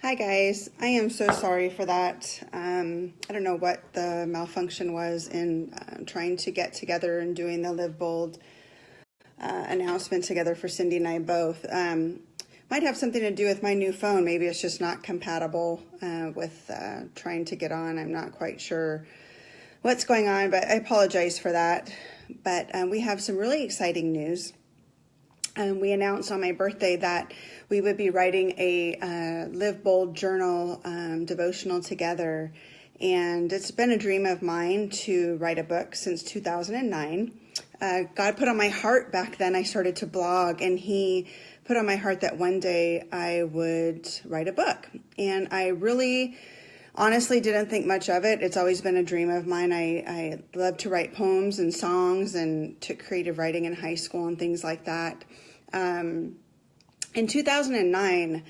Hi guys, I am so sorry for that. I don't know what the malfunction was in trying to get together and doing the Live Bold announcement together for Cindy and I both. Might have something to do with my new phone. Maybe it's just not compatible with trying to get on. I'm not quite sure what's going on, but I apologize for that. But we have some really exciting news. We announced on my birthday that we would be writing a Live Bold journal devotional together. And it's been a dream of mine to write a book since 2009. God put on my heart back then, I started to blog, and he put on my heart that one day I would write a book. And I really honestly didn't think much of it. It's always been a dream of mine. I love to write poems and songs and took creative writing in high school and things like that. In 2009,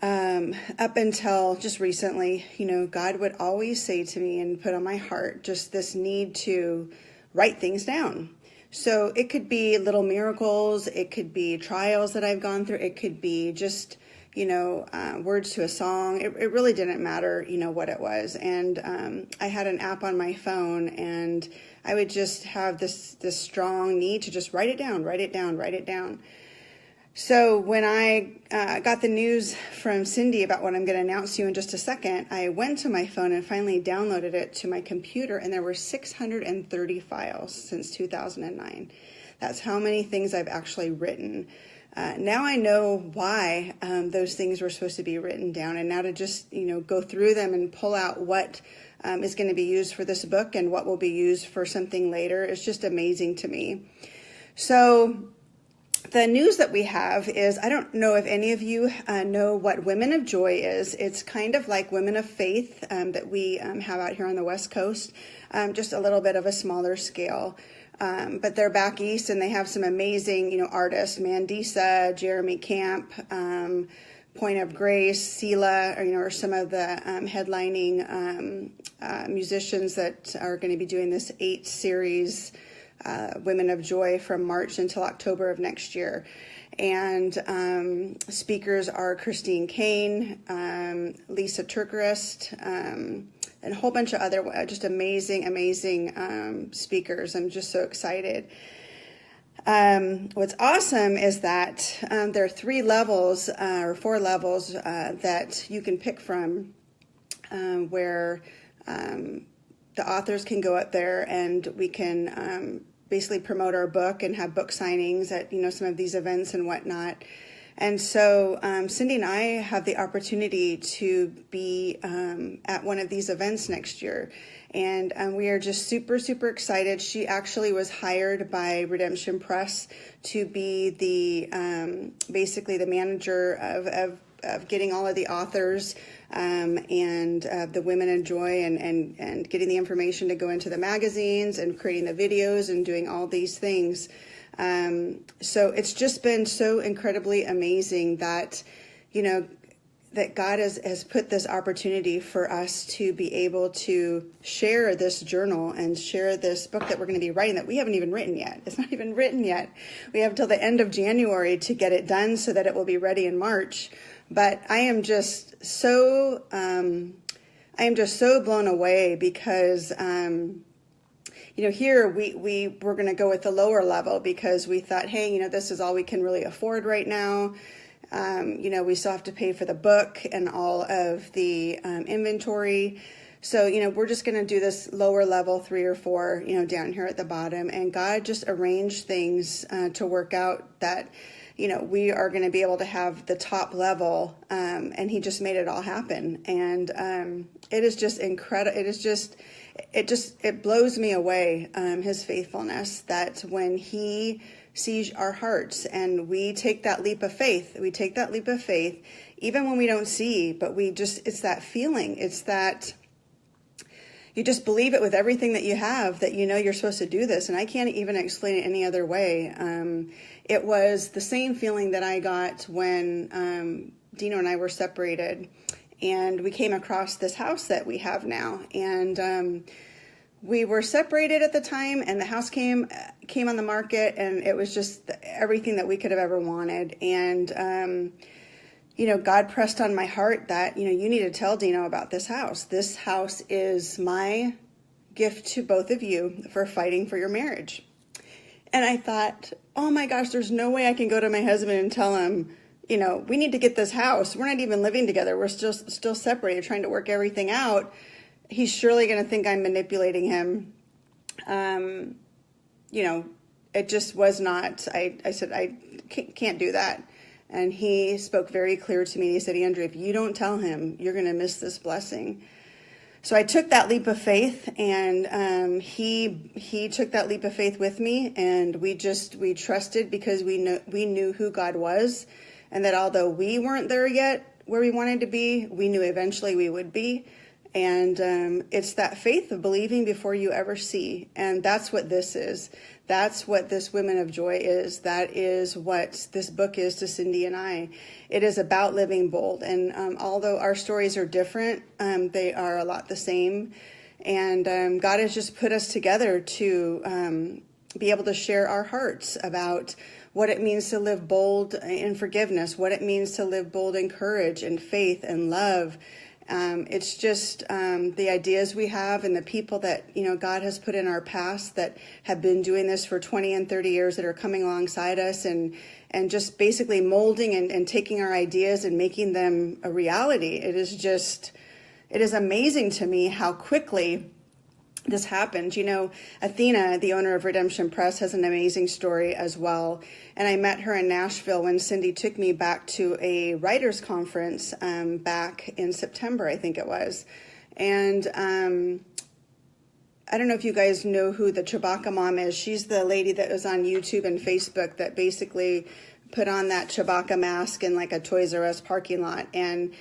up until just recently, God would always say to me and put on my heart just this need to write things down. So it could be little miracles, it could be trials that I've gone through, it could be just, words to a song. It really didn't matter, what it was. And I had an app on my phone, and I would just have this strong need to just write it down, write it down, write it down. So when I got the news from Cindy about what I'm going to announce to you in just a second, I went to my phone and finally downloaded it to my computer, and there were 630 files since 2009. That's how many things I've actually written. Now I know why those things were supposed to be written down, and now to just go through them and pull out what is going to be used for this book and what will be used for something later is just amazing to me. So the news that we have is, I don't know if any of you know what Women of Joy is. It's kind of like Women of Faith that we have out here on the West Coast, just a little bit of a smaller scale. But they're back east, and they have some amazing, artists, Mandisa, Jeremy Camp, Point of Grace, Sela, are some of the headlining musicians that are going to be doing this 8 series, Women of Joy, from March until October of next year. And speakers are Christine Kane, Lisa Turkerist, and a whole bunch of other just amazing speakers. I'm just so excited. What's awesome is that there are 3 levels or 4 levels that you can pick from where the authors can go up there, and we can basically promote our book and have book signings at some of these events and whatnot. And so Cindy and I have the opportunity to be at one of these events next year. And we are just super, super excited. She actually was hired by Redemption Press to be the basically the manager of getting all of the authors and the Women in Joy and getting the information to go into the magazines and creating the videos and doing all these things. So it's just been so incredibly amazing that, that God has put this opportunity for us to be able to share this journal and share this book that we're going to be writing that we haven't even written yet. It's not even written yet. We have till the end of January to get it done so that it will be ready in March. But I am just so blown away because, here we're going to go with the lower level because we thought, hey, this is all we can really afford right now. We still have to pay for the book and all of the inventory. So, we're just going to do this lower level 3 or 4, down here at the bottom. And God just arranged things to work out that, we are going to be able to have the top level. And he just made it all happen. And it is just incredible. It blows me away, his faithfulness, that when he sees our hearts and we take that leap of faith, even when we don't see, but it's that feeling. It's that you just believe it with everything that you have, that you're supposed to do this. And I can't even explain it any other way. It was the same feeling that I got when Dino and I were separated, and we came across this house that we have now. And we were separated at the time, and the house came on the market, and it was just everything that we could have ever wanted. And God pressed on my heart that, you need to tell Dino about this house. This house is my gift to both of you for fighting for your marriage. And I thought, oh my gosh, there's no way I can go to my husband and tell him, we need to get this house. We're not even living together. We're still separated, trying to work everything out. He's surely going to think I'm manipulating him. It just was not, I said, I can't do that. And he spoke very clear to me. He said, Andrea, if you don't tell him, you're going to miss this blessing. So I took that leap of faith, and he took that leap of faith with me, and we trusted because we knew who God was, and that although we weren't there yet where we wanted to be, we knew eventually we would be. And it's that faith of believing before you ever see. And that's what this is. That's what this Women of Joy is. That is what this book is to Cindy and I. It is about living bold. And although our stories are different, they are a lot the same. And God has just put us together to be able to share our hearts about what it means to live bold in forgiveness, what it means to live bold in courage and faith and love. It's just the ideas we have and the people that, God has put in our past that have been doing this for 20 and 30 years that are coming alongside us and just basically molding and taking our ideas and making them a reality. It is amazing to me how quickly this happened. Athena, the owner of Redemption Press, has an amazing story as well. And I met her in Nashville when Cindy took me back to a writers' conference back in September, I think it was. And I don't know if you guys know who the Chewbacca mom is. She's the lady that was on YouTube and Facebook that basically put on that Chewbacca mask in like a Toys R Us parking lot. And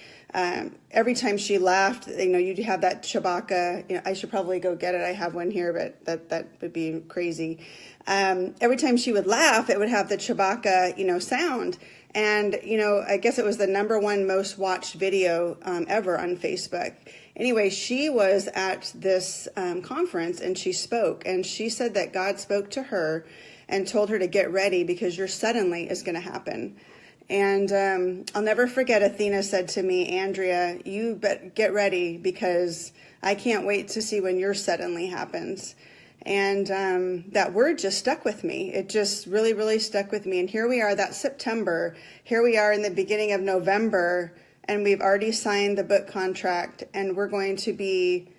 every time she laughed, you'd have that Chewbacca, I should probably go get it. I have one here, but that would be crazy. Every time she would laugh, it would have the Chewbacca, sound. And, I guess it was the #1 most watched video ever on Facebook. Anyway, she was at this conference and she spoke, and she said that God spoke to her and told her to get ready because your suddenly is going to happen. And I'll never forget, Athena said to me, Andrea, you get ready because I can't wait to see when your suddenly happens. And that word just stuck with me. It just really, really stuck with me. And here we are, that September. Here we are in the beginning of November, and we've already signed the book contract. And we're going to be,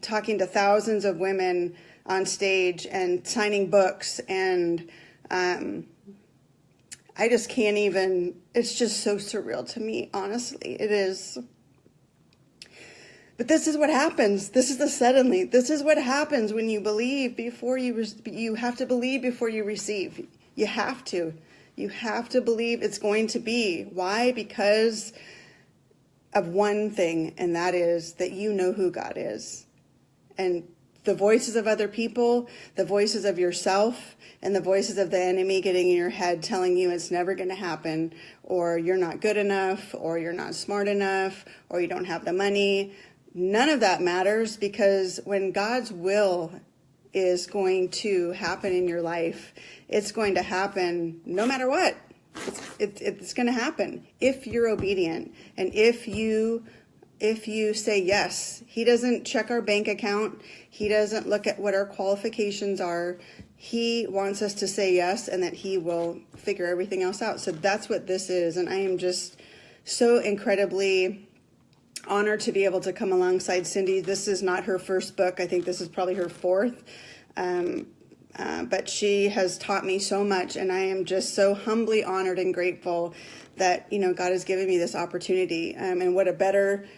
talking to thousands of women on stage and signing books. And I just can't even, it's just so surreal to me, honestly. It is. But this is what happens. This is the suddenly. This is what happens when you believe before you have to believe before you receive. You have to. You have to believe it's going to be. Why? Because of one thing, and that is that you know who God is. And the voices of other people, the voices of yourself, and the voices of the enemy getting in your head telling you it's never going to happen, or you're not good enough, or you're not smart enough, or you don't have the money. None of that matters, because when God's will is going to happen in your life, it's going to happen no matter what. It's going to happen if you're obedient and if you say yes. He doesn't check our bank account. He doesn't look at what our qualifications are. He wants us to say yes, and that he will figure everything else out. So that's what this is. And I am just so incredibly honored to be able to come alongside Cindy. This is not her first book. I think this is probably her fourth. But she has taught me so much, and I am just so humbly honored and grateful that, God has given me this opportunity. And what a better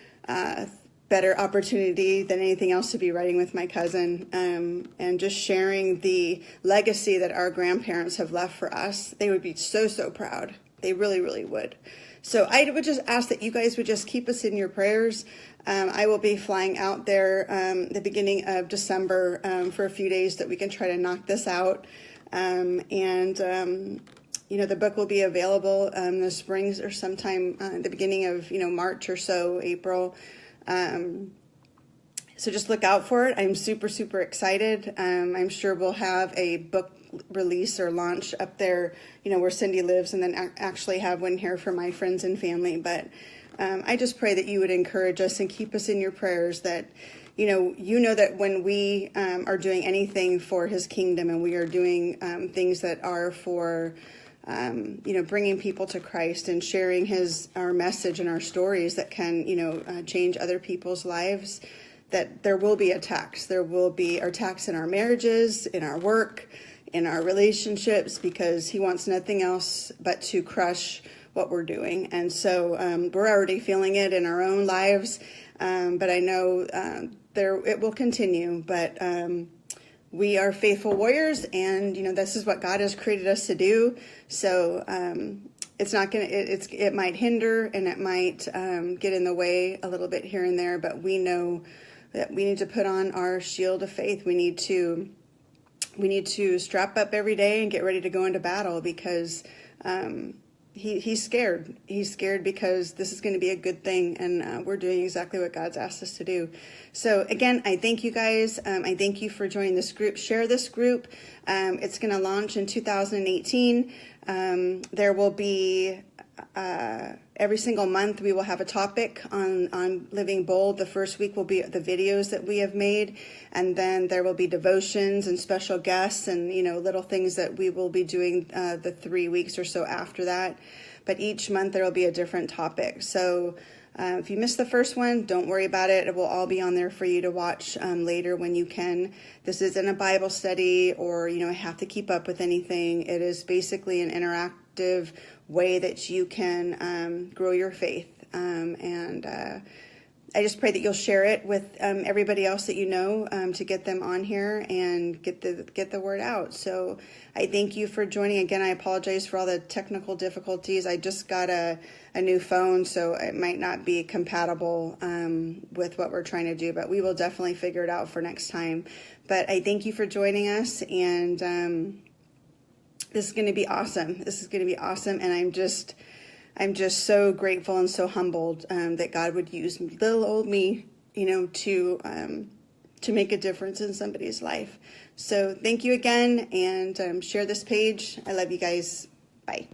opportunity than anything else to be writing with my cousin, and just sharing the legacy that our grandparents have left for us. They would be so, so proud. They really, really would. So I would just ask that you guys would just keep us in your prayers. I will be flying out there the beginning of December for a few days, that we can try to knock this out. The book will be available in the springs or sometime the beginning of, March or so, April. So just look out for it. I'm super, super excited. I'm sure we'll have a book release or launch up there, where Cindy lives, and then actually have one here for my friends and family. But I just pray that you would encourage us and keep us in your prayers, that that when we are doing anything for his kingdom, and we are doing things that are for bringing people to Christ and sharing our message and our stories that can change other people's lives, that there will be attacks. There will be attacks in our marriages, in our work, in our relationships, because he wants nothing else but to crush what we're doing. And so we're already feeling it in our own lives, but I know it will continue. But we are faithful warriors, and this is what God has created us to do. So it's not gonna. It might hinder, and it might get in the way a little bit here and there. But we know that we need to put on our shield of faith. We need to strap up every day and get ready to go into battle, because he's scared. He's scared because this is going to be a good thing, and we're doing exactly what God's asked us to do. So again, I thank you guys. I thank you for joining this group. Share this group. It's going to launch in 2018. There will be every single month we will have a topic on Living Bold. The first week will be the videos that we have made, and then there will be devotions and special guests and little things that we will be doing the 3 weeks or so after that. But each month there will be a different topic. So if you missed the first one, don't worry about it. It will all be on there for you to watch later when you can. This isn't a Bible study or have to keep up with anything. It is basically an interactive way that you can grow your faith. And I just pray that you'll share it with everybody else that you know, to get them on here and get the word out. So I thank you for joining. Again, I apologize for all the technical difficulties. I just got a new phone, so it might not be compatible with what we're trying to do, but we will definitely figure it out for next time. But I thank you for joining us, and this is going to be awesome. This is going to be awesome, and I'm just so grateful and so humbled that God would use little old me, to make a difference in somebody's life. So thank you again, and share this page. I love you guys. Bye.